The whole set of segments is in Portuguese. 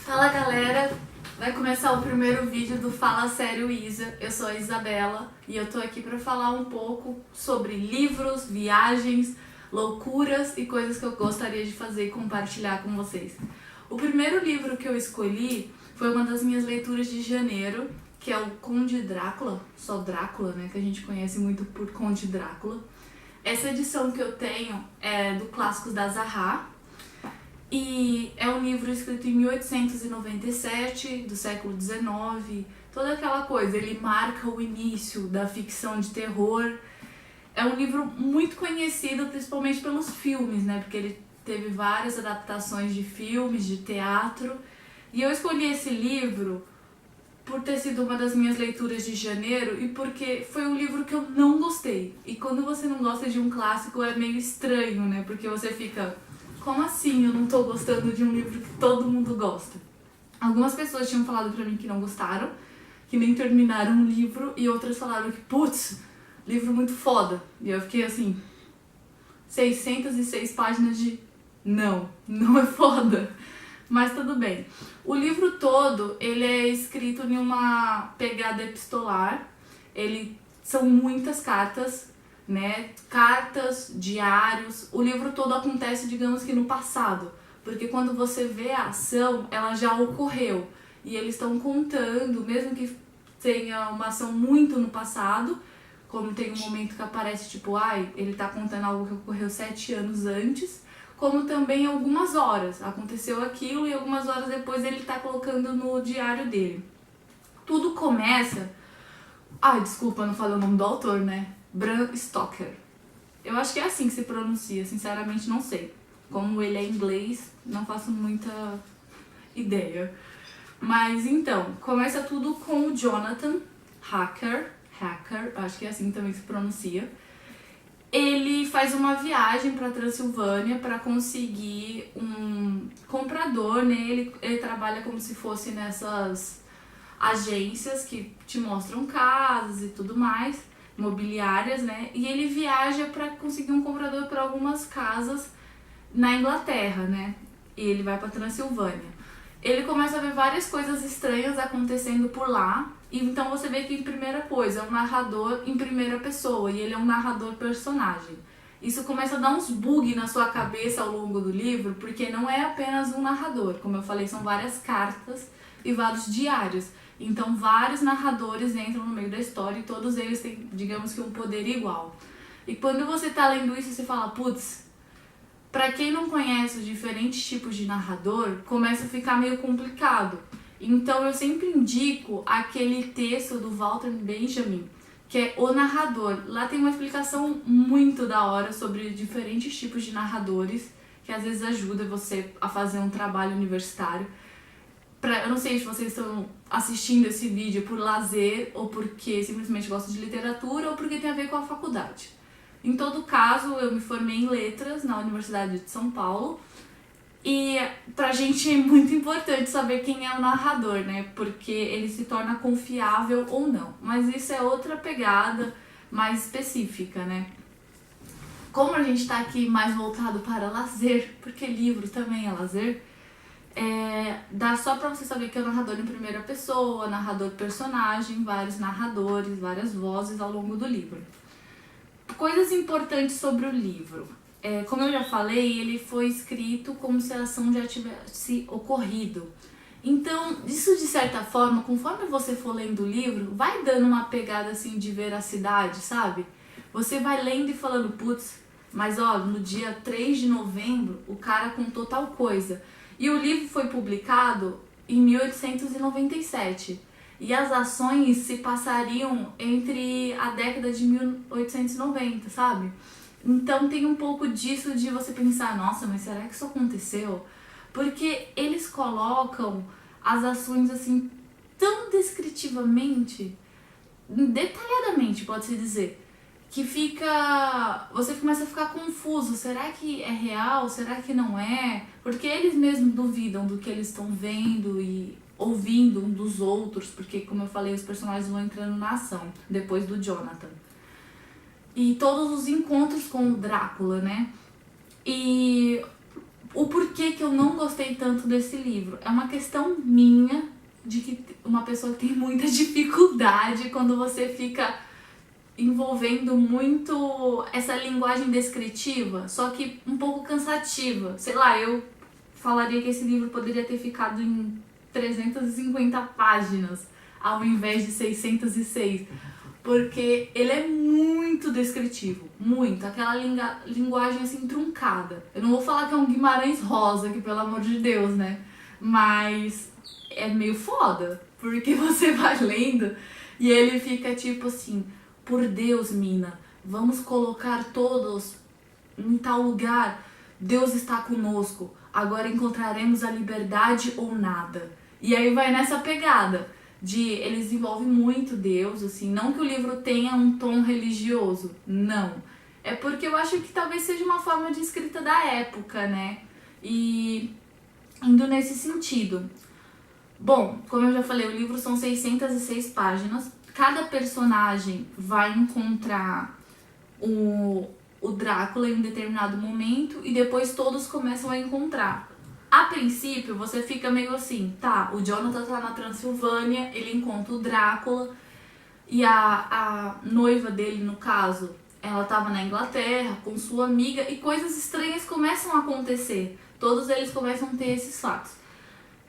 Fala galera, vai começar o primeiro vídeo do Fala Sério Isa. Eu sou a Isabela e eu tô aqui pra falar um pouco sobre livros, viagens, loucuras e coisas que eu gostaria de fazer e compartilhar com vocês. O primeiro livro que eu escolhi foi uma das minhas leituras de janeiro, que é o Conde Drácula, só Drácula, né, que a gente conhece muito por Conde Drácula. Essa edição que eu tenho é do Clássicos da Zaha. E é um livro escrito em 1897, do século XIX, toda aquela coisa. Ele marca o início da ficção de terror. É um livro muito conhecido, principalmente pelos filmes, né? Porque ele teve várias adaptações de filmes, de teatro. E eu escolhi esse livro por ter sido uma das minhas leituras de janeiro e porque foi um livro que eu não gostei. E quando você não gosta de um clássico é meio estranho, né? Porque você fica... Como assim eu não tô gostando de um livro que todo mundo gosta? Algumas pessoas tinham falado pra mim que não gostaram, que nem terminaram o livro, e outras falaram que, putz, livro muito foda. E eu fiquei assim, 606 páginas de não é foda. Mas tudo bem. O livro todo, ele é escrito em uma pegada epistolar. São muitas cartas, né? Cartas, diários. O livro todo acontece, digamos que no passado, porque quando você vê a ação, ela já ocorreu e eles estão contando, mesmo que tenha uma ação muito no passado, como tem um momento que aparece tipo, ele tá contando algo que ocorreu 7 anos antes, como também algumas horas aconteceu aquilo e algumas horas depois ele tá colocando no diário dele. Tudo começa... desculpa, não falei o nome do autor, né? Bram Stoker. Eu acho que é assim que se pronuncia, sinceramente não sei. Como ele é inglês, não faço muita ideia. Mas então, começa tudo com o Jonathan Hacker, acho que é assim também que se pronuncia. Ele faz uma viagem para Transilvânia para conseguir um comprador, né? Ele trabalha como se fosse nessas agências que te mostram casas e tudo mais, imobiliárias, né? E ele viaja para conseguir um comprador para algumas casas na Inglaterra, né? E ele vai para Transilvânia. Ele começa a ver várias coisas estranhas acontecendo por lá. E então você vê que, em primeira coisa, é um narrador em primeira pessoa. E ele é um narrador personagem. Isso começa a dar uns bugs na sua cabeça ao longo do livro, porque não é apenas um narrador. Como eu falei, são várias cartas e vários diários. Então vários narradores entram no meio da história e todos eles têm, digamos que, um poder igual. E quando você tá lendo isso, você fala, putz, pra quem não conhece os diferentes tipos de narrador, começa a ficar meio complicado. Então eu sempre indico aquele texto do Walter Benjamin, que é O Narrador. Lá tem uma explicação muito da hora sobre diferentes tipos de narradores, que às vezes ajuda você a fazer um trabalho universitário. Eu não sei se vocês estão assistindo esse vídeo por lazer, ou porque simplesmente gostam de literatura, ou porque tem a ver com a faculdade. Em todo caso, eu me formei em letras na Universidade de São Paulo, e pra gente é muito importante saber quem é o narrador, né? Porque ele se torna confiável ou não. Mas isso é outra pegada mais específica, né? Como a gente tá aqui mais voltado para lazer, porque livro também é lazer, dá só pra você saber que é o narrador em primeira pessoa, narrador personagem, vários narradores, várias vozes ao longo do livro. Coisas importantes sobre o livro. Como eu já falei, ele foi escrito como se a ação já tivesse ocorrido. Então, isso de certa forma, conforme você for lendo o livro, vai dando uma pegada assim de veracidade, sabe? Você vai lendo e falando, putz, mas ó, no dia 3 de novembro o cara contou tal coisa. E o livro foi publicado em 1897. E as ações se passariam entre a década de 1890, sabe? Então tem um pouco disso de você pensar, nossa, mas será que isso aconteceu? Porque eles colocam as ações assim tão descritivamente, detalhadamente, pode-se dizer, que você começa a ficar confuso, será que é real, será que não é? Porque eles mesmos duvidam do que eles estão vendo e ouvindo um dos outros, porque, como eu falei, os personagens vão entrando na ação, depois do Jonathan. E todos os encontros com o Drácula, né? E O porquê que eu não gostei tanto desse livro é uma questão minha, de que uma pessoa que tem muita dificuldade quando você fica envolvendo muito essa linguagem descritiva, só que um pouco cansativa. Sei lá, eu falaria que esse livro poderia ter ficado em 350 páginas ao invés de 606, porque ele é muito descritivo, muito, aquela linguagem assim truncada. Eu não vou falar que é um Guimarães Rosa, que pelo amor de Deus, né? Mas é meio foda, porque você vai lendo e ele fica tipo assim: por Deus, mina, vamos colocar todos em tal lugar. Deus está conosco. Agora encontraremos a liberdade ou nada. E aí vai nessa pegada de eles envolvem muito Deus, assim, não que o livro tenha um tom religioso, não. É porque eu acho que talvez seja uma forma de escrita da época, né? E indo nesse sentido. Bom, como eu já falei, o livro são 606 páginas. Cada personagem vai encontrar o Drácula em um determinado momento e depois todos começam a encontrar. A princípio, você fica meio assim, tá, o Jonathan tá na Transilvânia, ele encontra o Drácula e a noiva dele, no caso, ela tava na Inglaterra com sua amiga e coisas estranhas começam a acontecer. Todos eles começam a ter esses fatos.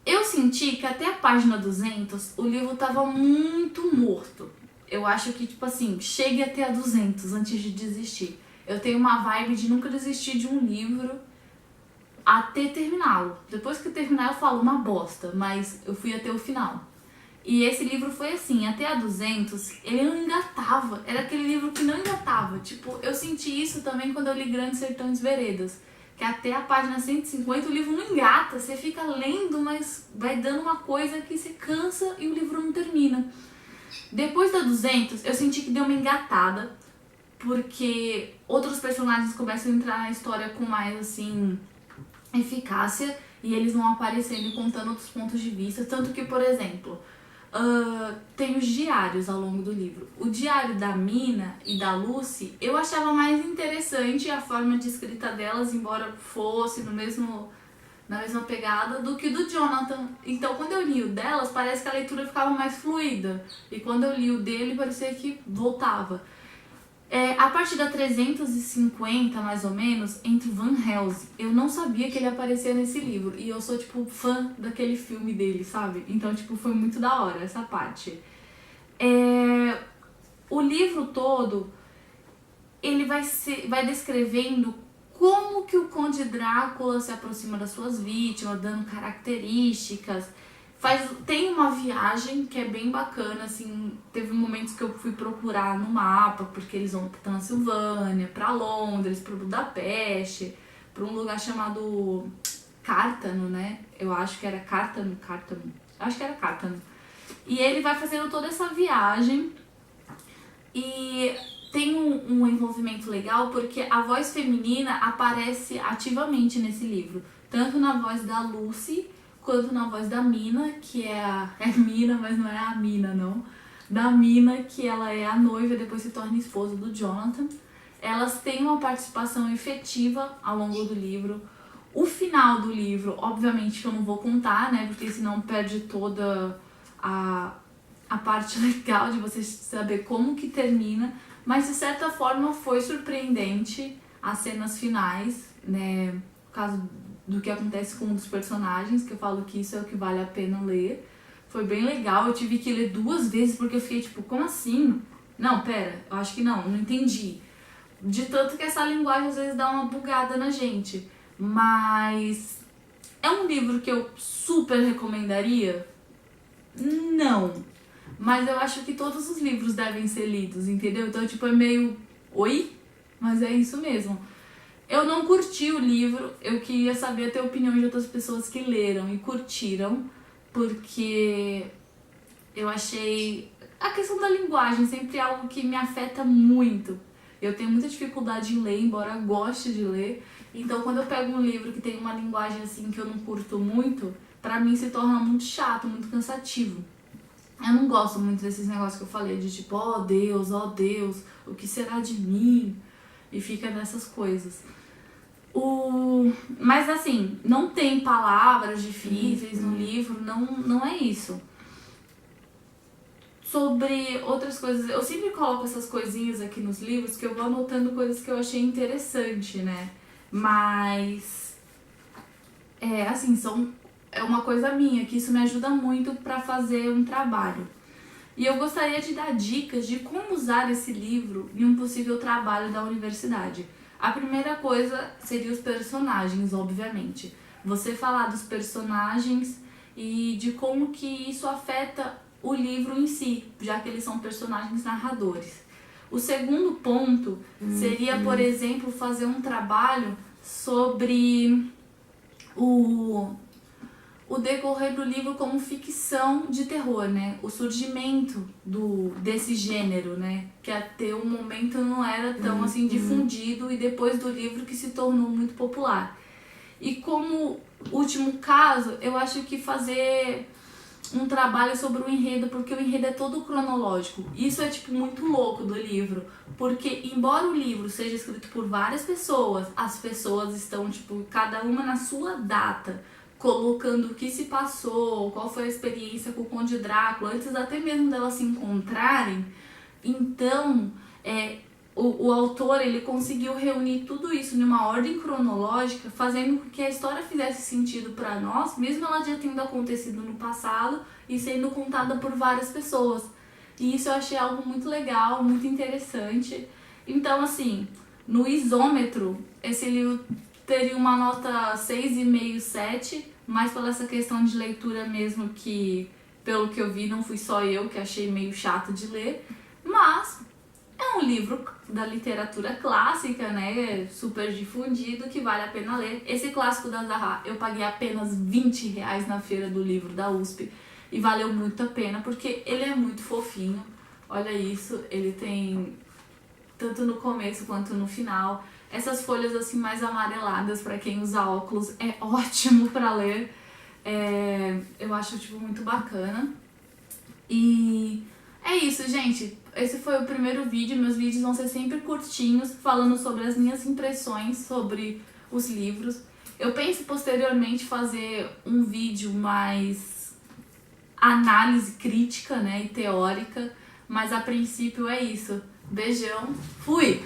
Eu senti que até a página 200 o livro tava muito morto. Eu acho que, tipo assim, chegue até a 200 antes de desistir. Eu tenho uma vibe de nunca desistir de um livro até terminá-lo. Depois que terminar eu falo uma bosta, mas eu fui até o final. E esse livro foi assim, até a 200 ele não engatava. Era aquele livro que não engatava. Tipo, eu senti isso também quando eu li Grandes Sertões Veredas. Que até a página 150 o livro não engata. Você fica lendo, mas vai dando uma coisa que você cansa e o livro não termina. Depois da 200 eu senti que deu uma engatada. Porque outros personagens começam a entrar na história com mais, assim, eficácia. E eles vão aparecendo e contando outros pontos de vista. Tanto que, por exemplo, tem os diários ao longo do livro. O diário da Mina e da Lucy, eu achava mais interessante a forma de escrita delas, embora fosse na mesma pegada, do que o do Jonathan. Então, quando eu li o delas, parece que a leitura ficava mais fluida. E quando eu li o dele, parecia que voltava. A partir da 350, mais ou menos, entra o Van Helsing. Eu não sabia que ele aparecia nesse livro. E eu sou, tipo, fã daquele filme dele, sabe? Então, tipo, foi muito da hora essa parte. O livro todo, ele vai descrevendo como que o Conde Drácula se aproxima das suas vítimas, dando características. Tem uma viagem que é bem bacana, assim, teve momentos que eu fui procurar no mapa, porque eles vão pra Transilvânia, pra Londres, pra Budapeste, pra um lugar chamado Cártano, né? Eu acho que era Cártano, acho que era Cártano. E ele vai fazendo toda essa viagem e tem um envolvimento legal porque a voz feminina aparece ativamente nesse livro, tanto na voz da Lucy quanto na voz da Mina, que é Mina, mas não é a Mina, não. Da Mina, que ela é a noiva e depois se torna esposa do Jonathan. Elas têm uma participação efetiva ao longo do livro. O final do livro, obviamente que eu não vou contar, né? Porque senão perde toda a parte legal de você saber como que termina. Mas de certa forma foi surpreendente as cenas finais, né? No caso do que acontece com um dos personagens, que eu falo que isso é o que vale a pena ler. Foi bem legal, eu tive que ler 2 vezes, porque eu fiquei tipo, como assim? Não, pera, eu acho que não entendi. De tanto que essa linguagem às vezes dá uma bugada na gente. Mas é um livro que eu super recomendaria? Não. Mas eu acho que todos os livros devem ser lidos, entendeu? Então, tipo, é meio... Oi? Mas é isso mesmo. Eu não curti o livro, eu queria saber até a opinião de outras pessoas que leram e curtiram, porque eu achei a questão da linguagem sempre é algo que me afeta muito. Eu tenho muita dificuldade em ler, embora eu goste de ler, então quando eu pego um livro que tem uma linguagem assim que eu não curto muito, pra mim se torna muito chato, muito cansativo. Eu não gosto muito desses negócios que eu falei, de tipo, ó Deus, o que será de mim? E fica nessas coisas. Mas assim, não tem palavras difíceis no livro, não é isso. Sobre outras coisas, eu sempre coloco essas coisinhas aqui nos livros que eu vou anotando coisas que eu achei interessante, né? Mas assim, é uma coisa minha, que isso me ajuda muito para fazer um trabalho. E eu gostaria de dar dicas de como usar esse livro em um possível trabalho da universidade. A primeira coisa seria os personagens, obviamente. Você falar dos personagens e de como que isso afeta o livro em si, já que eles são personagens narradores. O segundo ponto seria, por exemplo, fazer um trabalho sobre o decorrer do livro como ficção de terror, né? O surgimento desse gênero, né? Que até o momento não era tão assim difundido e depois do livro que se tornou muito popular. E como último caso, eu acho que fazer um trabalho sobre o enredo, porque o enredo é todo cronológico. Isso é tipo muito louco do livro, porque embora o livro seja escrito por várias pessoas, as pessoas estão tipo cada uma na sua data, colocando o que se passou, qual foi a experiência com o Conde Drácula, antes até mesmo delas se encontrarem. Então, o autor ele conseguiu reunir tudo isso em uma ordem cronológica, fazendo com que a história fizesse sentido para nós, mesmo ela já tendo acontecido no passado e sendo contada por várias pessoas. E isso eu achei algo muito legal, muito interessante. Então, assim, no isômetro, esse livro teria uma nota 6,5, 7, mas pela essa questão de leitura mesmo, que pelo que eu vi não fui só eu que achei meio chato de ler, mas é um livro da literatura clássica, né, super difundido, que vale a pena ler. Esse clássico da Zaha eu paguei apenas R$ 20 na feira do livro da USP e valeu muito a pena porque ele é muito fofinho. Olha isso, ele tem tanto no começo quanto no final. Essas folhas assim mais amareladas, para quem usa óculos, é ótimo para ler. Eu acho tipo muito bacana. E é isso, gente. Esse foi o primeiro vídeo. Meus vídeos vão ser sempre curtinhos, falando sobre as minhas impressões sobre os livros. Eu penso posteriormente fazer um vídeo mais análise crítica, né, e teórica, mas a princípio é isso. Beijão, fui!